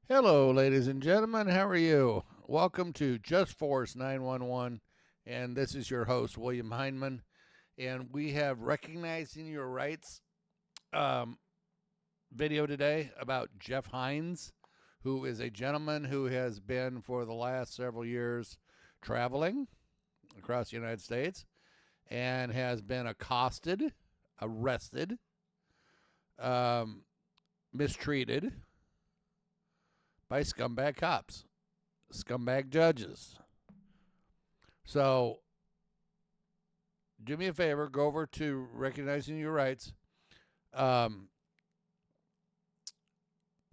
Hello, ladies and gentlemen. How are you? Welcome to Just Force 911, and this is your host, William Heinman. And we have Recognizing Your Rights video today about Jeff Hines, who is a gentleman who has been for the last several years traveling across the United States and has been accosted, arrested, mistreated by scumbag cops, scumbag judges. So, do me a favor, go over to Recognizing Your Rights,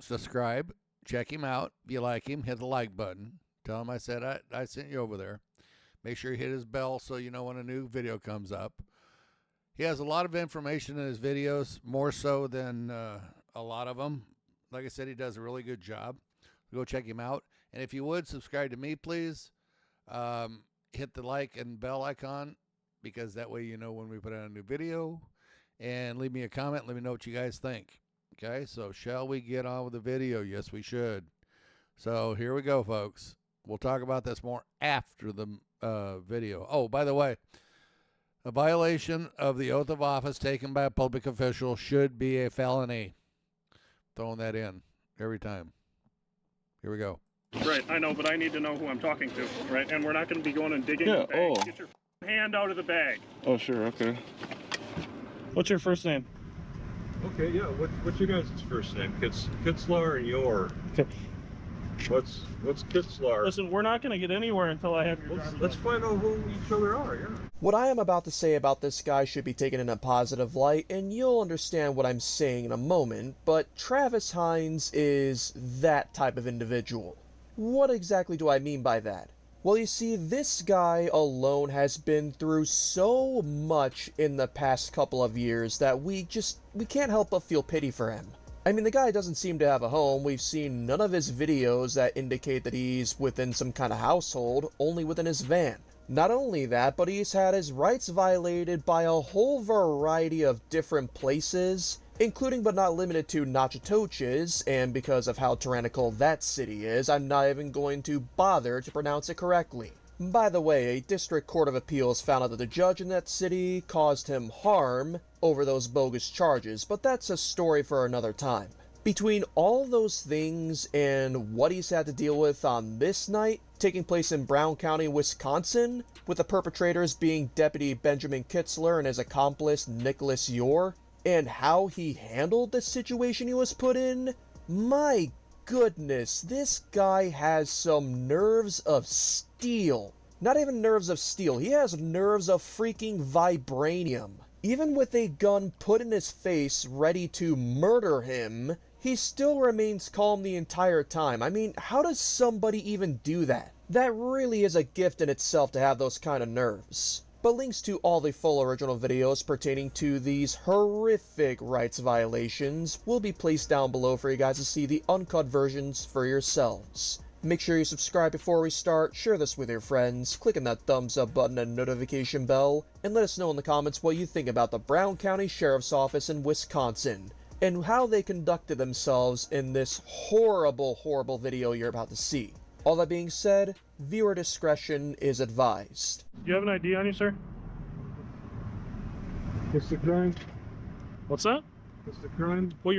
subscribe, check him out. If you like him, hit the like button. Tell him I said I sent you over there. Make sure you hit his bell so you know when a new video comes up. He has a lot of information in his videos, more so than a lot of them. Like I said, he does a really good job. Go check him out. And if you would, subscribe to me, please. Hit the like and bell icon, because that way you know when we put out a new video. And leave me a comment. Let me know what you guys think. Okay, so shall we get on with the video? Yes, we should. So here we go, folks. We'll talk about this more after the video. Oh, by the way, a violation of the oath of office taken by a public official should be a felony. Throwing that in every time. Here we go. Right, I know, but I need to know who I'm talking to, right? And we're not going to be going and digging in the bag. Oh. Get your hand out of the bag. Oh, sure, okay. What's your first name? Okay, yeah, what's your guys' first name? Kitzlar and your. Okay. What's Kitzlar? Listen, we're not going to get anywhere until I have your Let's find out who each other are, yeah. What I am about to say about this guy should be taken in a positive light, and you'll understand what I'm saying in a moment, but Travis Hines is that type of individual. What exactly do I mean by that? Well, you see, this guy alone has been through so much in the past couple of years that we can't help but feel pity for him. I mean, the guy doesn't seem to have a home. We've seen none of his videos that indicate that he's within some kind of household, only within his van. Not only that, but he's had his rights violated by a whole variety of different places, including but not limited to Natchitoches, and because of how tyrannical that city is, I'm not even going to bother to pronounce it correctly. By the way, a district court of appeals found out that the judge in that city caused him harm over those bogus charges, but that's a story for another time. Between all those things and what he's had to deal with on this night, taking place in Brown County, Wisconsin, with the perpetrators being Deputy Benjamin Kitzler and his accomplice Nicholas Yore, and how he handled the situation he was put in, my goodness, this guy has some nerves of steel. Not even nerves of steel, he has nerves of freaking vibranium. Even with a gun put in his face ready to murder him, he still remains calm the entire time. I mean, how does somebody even do that? That really is a gift in itself to have those kind of nerves. But links to all the full original videos pertaining to these horrific rights violations will be placed down below for you guys to see the uncut versions for yourselves. Make sure you subscribe before we start, share this with your friends, click on that thumbs up button and notification bell, and let us know in the comments what you think about the Brown County Sheriff's Office in Wisconsin, and how they conducted themselves in this horrible, horrible video you're about to see. All that being said, viewer discretion is advised. Do you have an ID on you, sir? What's the crime? What's that? What's the crime? Well,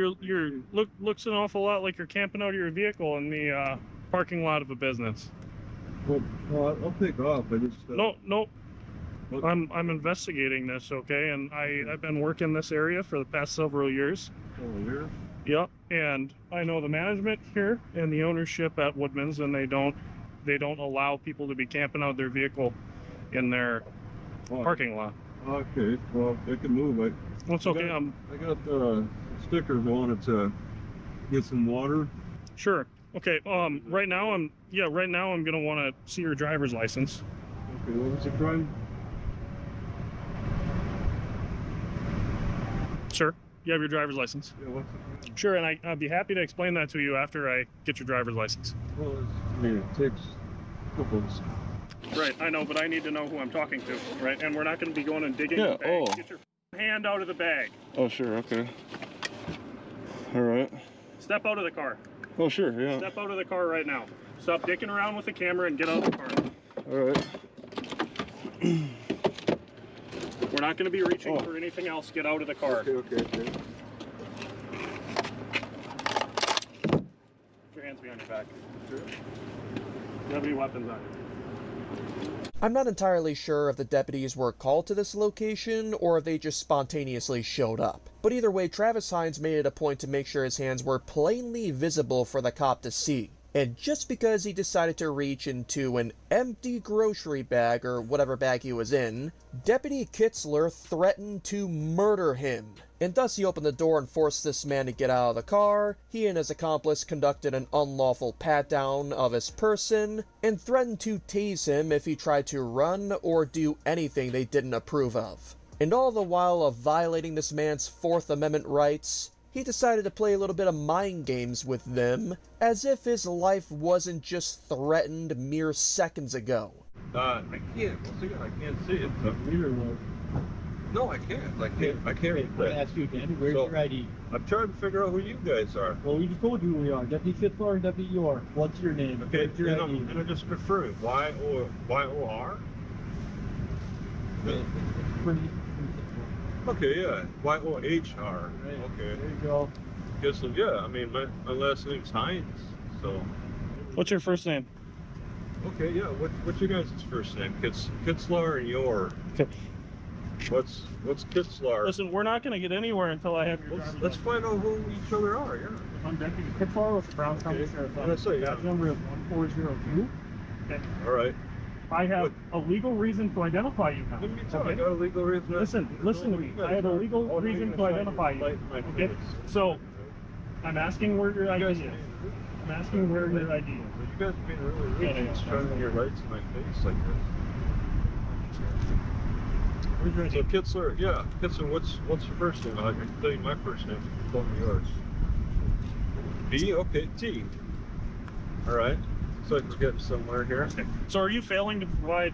looks an awful lot like you're camping out of your vehicle in the parking lot of a business. Well, I'll take off. I just... No. What? I'm investigating this, okay? And I've been working this area for the past several years. Oh, here? Yep, and I know the management here and the ownership at Woodman's, and they don't allow people to be camping out their vehicle in their parking lot. Okay, well, I can move. That's okay. I got stickers. I wanted to get some water. Sure. Okay. Right now I'm gonna want to see your driver's license. Okay, what was the crime? Sure. You have your driver's license. Yeah, what's the crime? Sure, and I'd be happy to explain that to you after I get your driver's license. Well, it takes a couple of... Right, I know, but I need to know who I'm talking to, right? And we're not going to be going and digging in the bag. Oh. Get your hand out of the bag. Oh, sure, okay. All right. Step out of the car. Oh, sure, yeah. Step out of the car right now. Stop dicking around with the camera and get out of the car. All right. We're not going to be reaching for anything else. Get out of the car. Okay. Put your hands behind your back. Sure. Do you have any weapons on you? I'm not entirely sure if the deputies were called to this location or if they just spontaneously showed up. But either way, Travis Hines made it a point to make sure his hands were plainly visible for the cop to see. And just because he decided to reach into an empty grocery bag or whatever bag he was in, Deputy Kitzler threatened to murder him. And thus he opened the door and forced this man to get out of the car. He and his accomplice conducted an unlawful pat-down of his person and threatened to tase him if he tried to run or do anything they didn't approve of. And all the while of violating this man's Fourth Amendment rights, he decided to play a little bit of mind games with them, as if his life wasn't just threatened mere seconds ago. I can't. Once again, I can't see it. So. No, I can't. I can't read I that. ask you again, where's your ID? I'm trying to figure out who you guys are. Well, we just told you who we are. Deputy Kitzler and Deputy York. What's your name? Okay, What's your and ID? I'm just confirming. Y-O-R? Pretty simple. Okay, yeah. Y-O-H-R. Right. Okay. There you go. Guess, yeah, I mean, my last name's Hines, so. What's your first name? Okay, yeah. What's your guys' first name? Kitzler and York. Okay. What's Kitzler? Listen, we're not going to get anywhere until I have your Let's find out who each other are, yeah. I'm Deputy Kitzler with the Brown County Sheriff's What did I Office. say? Yeah. Badge number is 1402. Okay. All right. I have a legal reason to identify you now. Let me tell you, I Okay? got a legal reason. Listen to me. I have a legal reason to identify you. Okay? So, I'm asking where your ID is. I'm asking where your ID is. You guys are being really rude. Yeah, Just trying to get rights in my face like this. Where's your So ID? Kitzler, yeah, Kitzler, what's your first name? I can tell you my first name. Tell me yours. B, okay, T. All right. So we're getting somewhere here. Okay. So are you failing to provide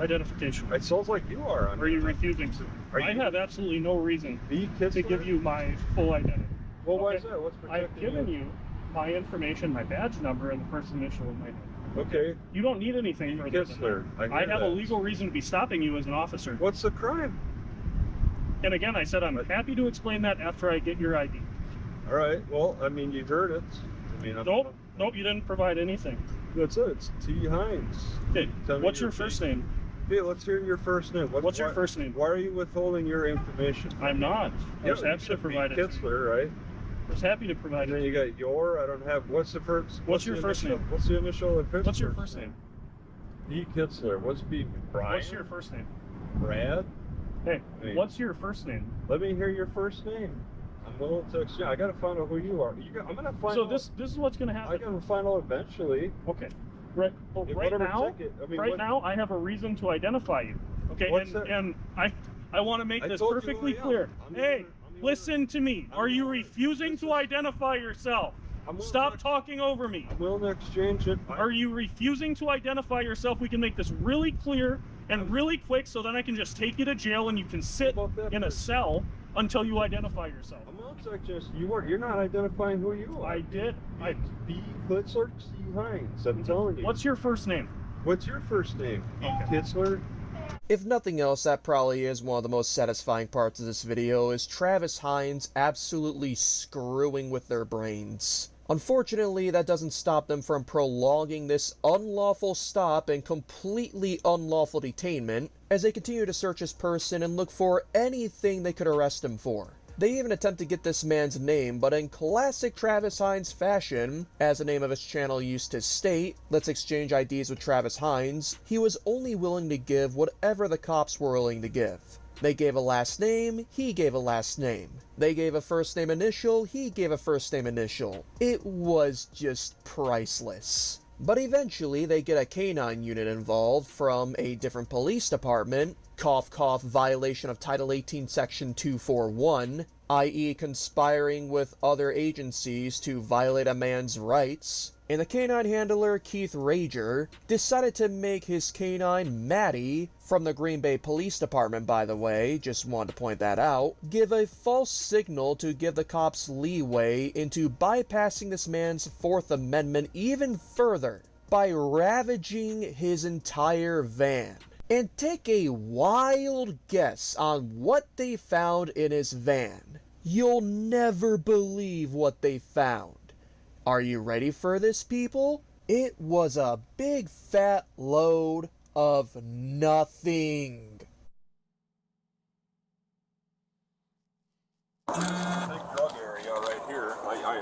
identification? It sounds like you are. Or are you refusing to? Are I you- have absolutely no reason B, Kitzler? to give you my full identity. Well, why Okay. is that? What's protecting I've given you my information, my badge number, and the first initial of my name. Okay. You don't need anything B, further than Kitzler. that. I hear have a that. legal reason to be stopping you as an officer. What's the crime? And again, I said I'm happy to explain that after I get your ID. All right. Well, I mean, you heard it. I mean, Nope, you didn't provide anything. That's it. It's T. Hines. Okay, Tell me what's your your first name. name? Hey, let's hear your first name. What's your why- first name? Why are you withholding your information? I'm not. I was you happy to should be provide it. to you. Kitzler, right? I was happy to provide And then it. you got your. I don't have. What's the first? What's your the first initial? name? What's the initial of What's your Pittsburgh's first name? B. Kitzler. What's B? Brian. What's your first name? Brad? Hey, Hey. what's your first name? Let me hear your first name. I'm willing to exchange. I gotta find out who you are. I'm gonna find So out. this is what's going to I happen. gotta find out eventually. Okay. Right. Well, If right whatever now, ticket- I mean, right what- now, I have a reason to identify you. Okay. What's And, that? and I want to make I this told you perfectly who I am. clear. I'm the Hey, owner. I'm the listen to me. I'm Are the you owner. refusing This to is- identify yourself? I'm willing Stop to- talking over me. I'm willing to exchange it. Are you refusing to identify yourself? We can make this really clear and really quick so then I can just take you to jail and you can sit How about that in a first? cell until you identify yourself. I'm willing to exchange. You're not identifying who you are. I did. B. Kitzler, T. Hines. I'm telling you. What's your first name? What's your first name? Okay. Kitzler? If nothing else, that probably is one of the most satisfying parts of this video, is Travis Hines absolutely screwing with their brains. Unfortunately, that doesn't stop them from prolonging this unlawful stop and completely unlawful detainment as they continue to search his person and look for anything they could arrest him for. They even attempt to get this man's name, but in classic Travis Hines fashion, as the name of his channel used to state, let's exchange IDs with Travis Hines, he was only willing to give whatever the cops were willing to give. They gave a last name, he gave a last name. They gave a first name initial, he gave a first name initial. It was just priceless. But eventually they get a canine unit involved from a different police department, cough cough violation of Title 18 Section 241, i.e. conspiring with other agencies to violate a man's rights, And the canine handler, Keith Rager, decided to make his canine, Maddie, from the Green Bay Police Department, by the way, just wanted to point that out, give a false signal to give the cops leeway into bypassing this man's Fourth Amendment even further by ravaging his entire van. And take a wild guess on what they found in his van. You'll never believe what they found. Are you ready for this, people? It was a big fat load of nothing. Big drug area right here.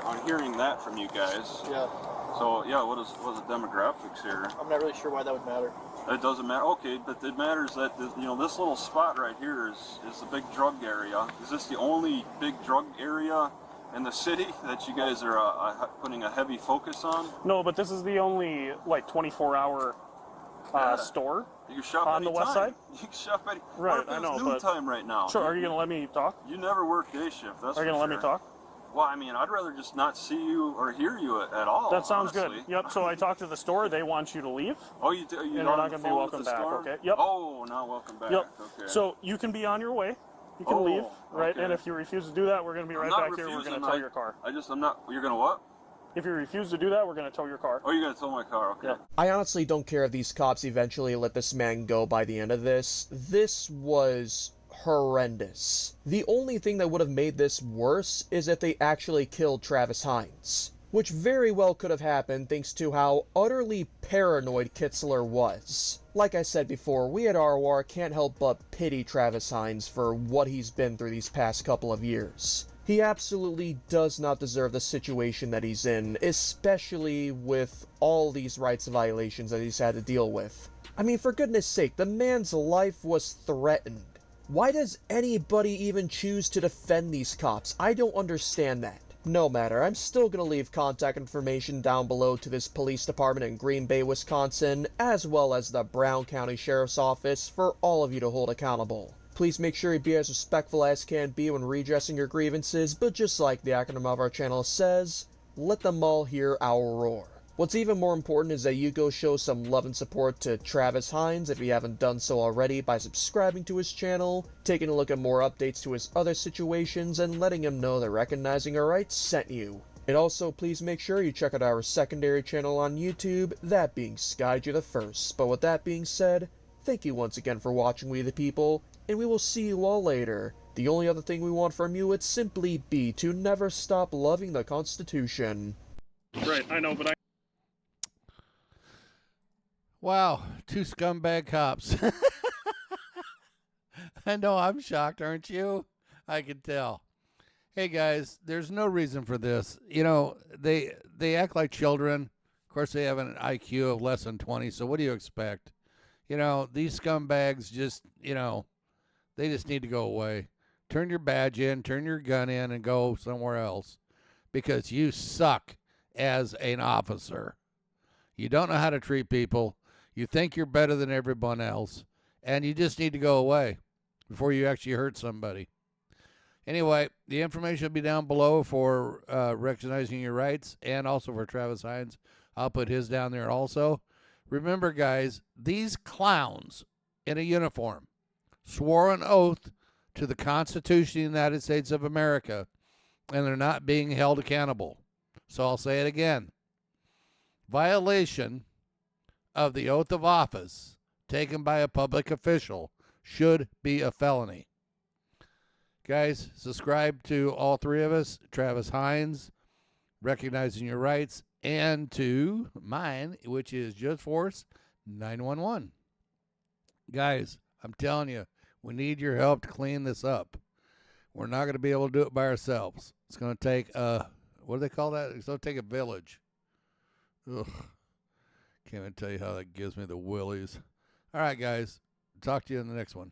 I'm hearing that from you guys. Yeah, So yeah, what is the demographics here? I'm not really sure why that would matter. It doesn't matter. Okay, but it matters that this little spot right here is the big drug area. Is this the only big drug area in the city that you guys are putting a heavy focus on? No, but this is the only like 24-hour store. You can shop on the anytime. west side? You can shop any. Right, what if I it's know, noon but- time right now? Sure, are you going to let me talk? You never work day shift. That's Are you going to let me talk? Well, I mean, I'd rather just not see you or hear you at all. That sounds honestly. good. Yep, so I talked to the store. They want you to leave. Oh, you do? You're And you're on not the gonna be phone with welcome the back, store? okay? Yep. Oh, not welcome back. Yep. Okay. So you can be on your way. You can Oh, leave, right? okay. And if you refuse to do that, we're going to be right I'm not back here. We're going refusing, to tow your car. I'm not. You're gonna what? If you refuse to do that, we're going to tow your car. Oh, you're gonna tow my car? Okay. Yeah. I honestly don't care if these cops eventually let this man go by the end of this. This was horrendous. The only thing that would have made this worse is if they actually killed Travis Hines, which very well could have happened thanks to how utterly paranoid Kitzler was. Like I said before, we at ROR can't help but pity Travis Hines for what he's been through these past couple of years. He absolutely does not deserve the situation that he's in, especially with all these rights violations that he's had to deal with. I mean, for goodness sake, the man's life was threatened. Why does anybody even choose to defend these cops? I don't understand that. No matter, I'm still gonna leave contact information down below to this police department in Green Bay, Wisconsin, as well as the Brown County Sheriff's Office for all of you to hold accountable. Please make sure you be as respectful as can be when redressing your grievances, but just like the acronym of our channel says, let them all hear our roar. What's even more important is that you go show some love and support to Travis Hines if you haven't done so already by subscribing to his channel, taking a look at more updates to his other situations, and letting him know that Recognizing Our Rights sent you. And also, please make sure you check out our secondary channel on YouTube, that being Skyju the First. But with that being said, thank you once again for watching, we the people, and we will see you all later. The only other thing we want from you would simply be to never stop loving the Constitution. Right, I know, but Wow, 2 scumbag cops. I know, I'm shocked, aren't you? I can tell. Hey guys, there's no reason for this. You know, they act like children. Of course, they have an IQ of less than 20, so what do you expect? You know, these scumbags just, you know, they just need to go away. Turn your badge in, turn your gun in, and go somewhere else. Because you suck as an officer. You don't know how to treat people. You think you're better than everyone else. And you just need to go away before you actually hurt somebody. Anyway, the information will be down below for Recognizing Your Rights and also for Travis Hines. I'll put his down there also. Remember, guys, these clowns in a uniform swore an oath to the Constitution of the United States of America, and they're not being held accountable. So I'll say it again. Violation of the oath of office taken by a public official should be a felony. Guys, subscribe to all 3 of us, Travis Hines, Recognizing Your Rights, and to mine, which is Just Force 911. Guys, I'm telling you, we need your help to clean this up. We're not going to be able to do it by ourselves. It's going to take what do they call that? It's going to take a village. Ugh. Can't even tell you how that gives me the willies. All right, guys. Talk to you in the next one.